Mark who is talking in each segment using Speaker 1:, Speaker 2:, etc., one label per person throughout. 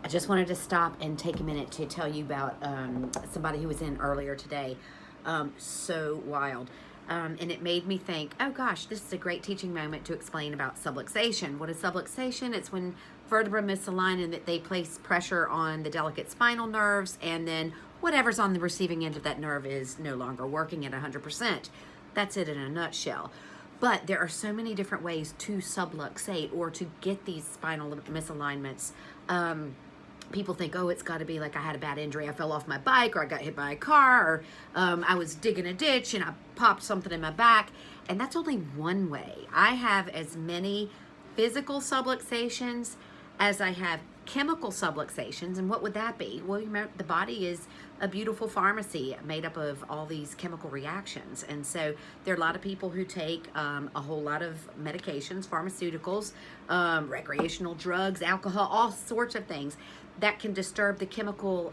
Speaker 1: I just wanted to stop and take a minute to tell you about somebody who was in earlier today. So wild. And it made me think, oh gosh, this is a great teaching moment to explain about subluxation. What is subluxation? It's when vertebrae misalign and that they place pressure on the delicate spinal nerves, and then whatever's on the receiving end of that nerve is no longer working at 100%. That's it in a nutshell. But there are so many different ways to subluxate or to get these spinal misalignments. People think, oh, it's got to be like I had a bad injury. I fell off my bike, or I got hit by a car, or I was digging a ditch and I popped something in my back. And that's only one way. I have as many physical subluxations as I have chemical subluxations. And what would that be? Well, you remember, the body is a beautiful pharmacy made up of all these chemical reactions. And so there are a lot of people who take a whole lot of medications, pharmaceuticals, recreational drugs, alcohol, all sorts of things that can disturb the chemical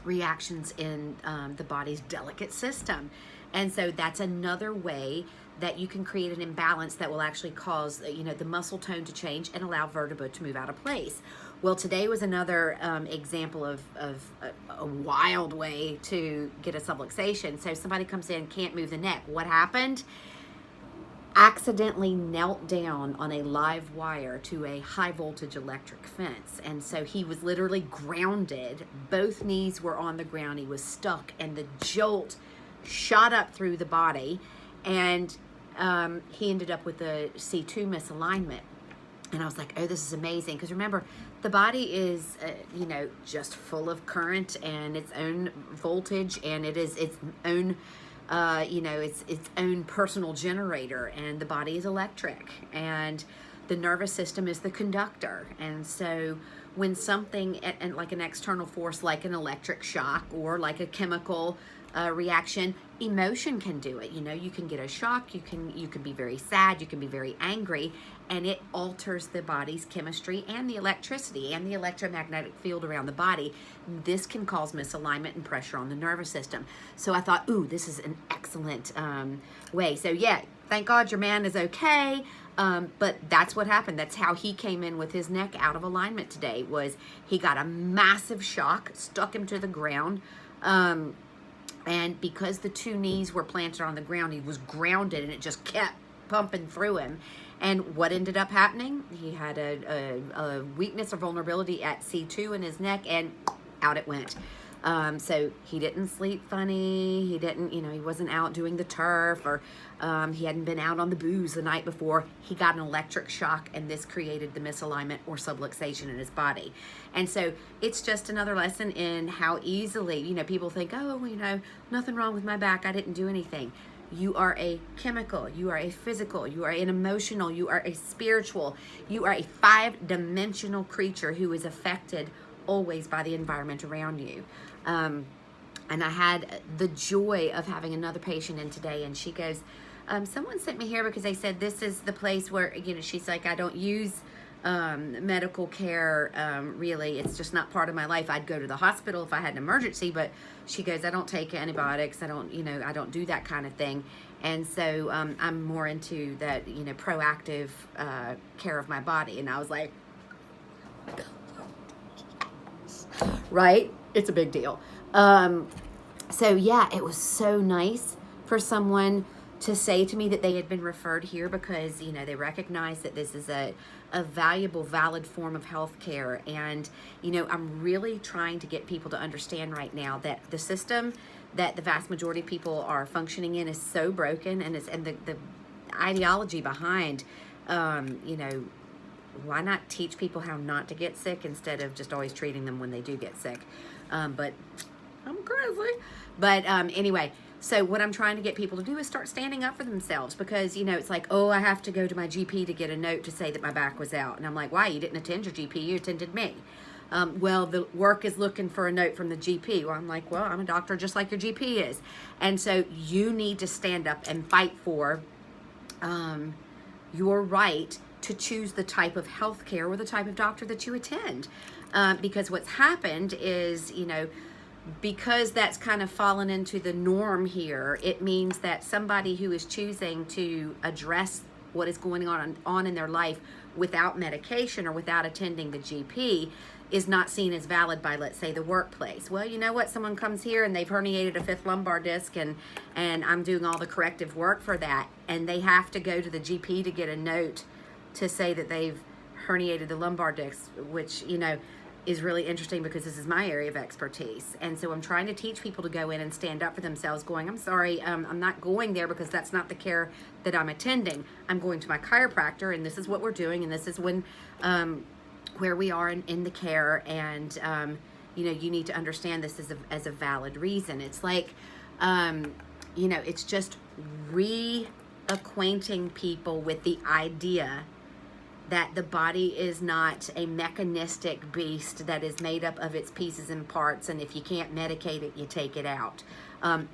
Speaker 1: reactions in the body's delicate system. And so that's another way that you can create an imbalance that will actually cause, the muscle tone to change and allow vertebra to move out of place. Well, today was another example of a wild way to get a subluxation. So somebody comes in, can't move the neck. What happened? Accidentally knelt down on a live wire to a high voltage electric fence. And so he was literally grounded. Both knees were on the ground. He was stuck, and the jolt shot up through the body, and he ended up with a C2 misalignment. And I was like, oh, this is amazing. Because remember, the body is, just full of current and its own voltage, and it is its own its own personal generator, and the body is electric, and the nervous system is the conductor. And so when something, and like an external force, like an electric shock or like a chemical reaction, emotion can do it. You can get a shock, you can be very sad, you can be very angry, and it alters the body's chemistry and the electricity and the electromagnetic field around the body. This can cause misalignment and pressure on the nervous system. So I thought, ooh, this is an excellent way. So yeah, thank God your man is okay. But that's what happened. That's how he came in with his neck out of alignment today. Was he got a massive shock, stuck him to the ground. And because the two knees were planted on the ground, he was grounded, and it just kept pumping through him. And what ended up happening? He had a weakness or vulnerability at C2 in his neck, and out it went. So he didn't sleep funny. He didn't, he wasn't out doing the turf, or he hadn't been out on the booze the night before. He got an electric shock, and this created the misalignment or subluxation in his body. And so it's just another lesson in how easily, people think, oh, nothing wrong with my back. I didn't do anything. You are a chemical, you are a physical, you are an emotional, you are a spiritual, you are a 5-dimensional creature who is affected always by the environment around you. And I had the joy of having another patient in today, and she goes, someone sent me here because they said this is the place where, she's like, I don't use medical care, really. It's just not part of my life. I'd go to the hospital if I had an emergency, but she goes, I don't take antibiotics. I don't do that kind of thing. And so I'm more into that, proactive care of my body. And I was like, right? It's a big deal. So yeah, it was so nice for someone to say to me that they had been referred here because, they recognize that this is a valuable, valid form of healthcare. And, I'm really trying to get people to understand right now that the system that the vast majority of people are functioning in is so broken, and the ideology behind, why not teach people how not to get sick instead of just always treating them when they do get sick? But I'm crazy. But anyway, so what I'm trying to get people to do is start standing up for themselves, because, it's like, oh, I have to go to my GP to get a note to say that my back was out. And I'm like, why? You didn't attend your GP, you attended me. Well, the work is looking for a note from the GP. Well, I'm like, well, I'm a doctor just like your GP is. And so you need to stand up and fight for your right to choose the type of healthcare or the type of doctor that you attend. Because what's happened is, because that's kind of fallen into the norm here, it means that somebody who is choosing to address what is going on in their life without medication or without attending the GP is not seen as valid by, let's say, the workplace. Well, you know what? Someone comes here and they've herniated a fifth lumbar disc, and I'm doing all the corrective work for that, and they have to go to the GP to get a note to say that they've herniated the lumbar disc, which, you know, is really interesting because this is my area of expertise. And so I'm trying to teach people to go in and stand up for themselves, going, I'm sorry, I'm not going there because that's not the care that I'm attending. I'm going to my chiropractor, and this is what we're doing, and this is when where we are in the care, and you know, you need to understand this as a valid reason. It's like, you know, it's just reacquainting people with the idea that the body is not a mechanistic beast that is made up of its pieces and parts, and if you can't medicate it, you take it out.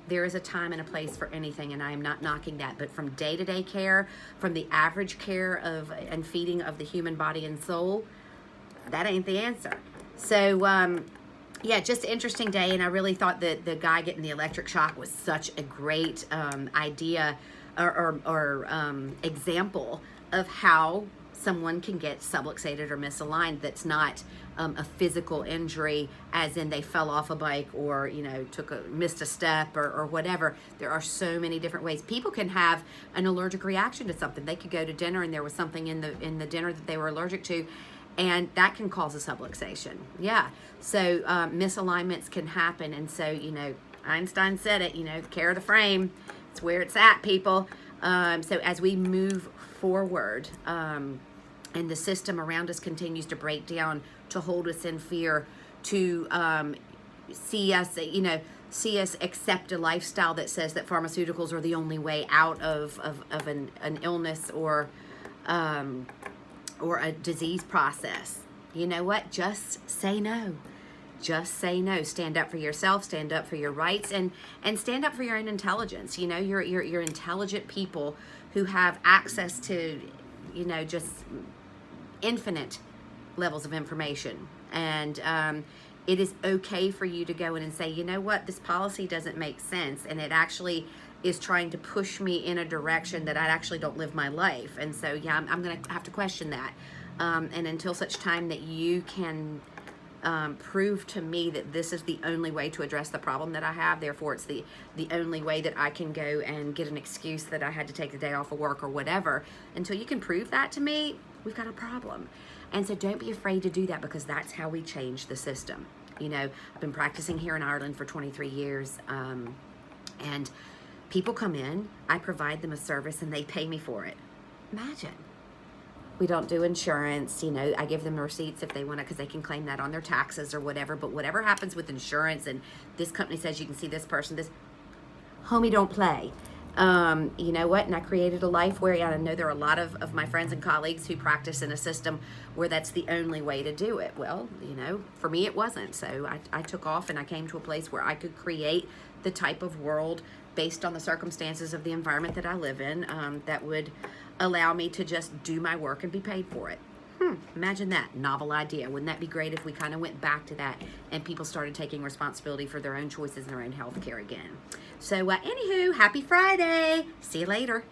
Speaker 1: There is a time and a place for anything, and I am not knocking that, but from day-to-day care, from the average care of and feeding of the human body and soul, that ain't the answer. So yeah, just an interesting day, and I really thought that the guy getting the electric shock was such a great idea or example of how someone can get subluxated or misaligned that's not a physical injury, as in they fell off a bike or, you know, missed a step or whatever. There are so many different ways. People can have an allergic reaction to something. They could go to dinner and there was something in the dinner that they were allergic to, and that can cause a subluxation. Yeah, so misalignments can happen. And so, you know, Einstein said it, you know, the care of the frame, it's where it's at, people. So as we move forward, and the system around us continues to break down, to hold us in fear, to see us accept a lifestyle that says that pharmaceuticals are the only way out of an illness or a disease process. You know what? Just say no. Just say no. Stand up for yourself, stand up for your rights, and stand up for your own intelligence. You know, you're intelligent people who have access to, you know, just infinite levels of information. And it is okay for you to go in and say, you know what, this policy doesn't make sense, and it actually is trying to push me in a direction that I actually don't live my life. And so, yeah, I'm going to have to question that. And until such time that you can prove to me that this is the only way to address the problem that I have, therefore it's the only way that I can go and get an excuse that I had to take the day off of work or whatever, until you can prove that to me, we've got a problem. And so don't be afraid to do that, because that's how we change the system. You know, I've been practicing here in Ireland for 23 years, and people come in, I provide them a service, and they pay me for it. Imagine. We don't do insurance, you know, I give them receipts if they want it, because they can claim that on their taxes or whatever. But whatever happens with insurance, and this company says you can see this person, this, homie, don't play. You know what? And I created a life where I know there are a lot of my friends and colleagues who practice in a system where that's the only way to do it. Well, you know, for me it wasn't. So I took off and I came to a place where I could create the type of world based on the circumstances of the environment that I live in, that would allow me to just do my work and be paid for it. Imagine that. Novel idea. Wouldn't that be great if we kind of went back to that and people started taking responsibility for their own choices and their own health care again? So anywho, happy Friday. See you later.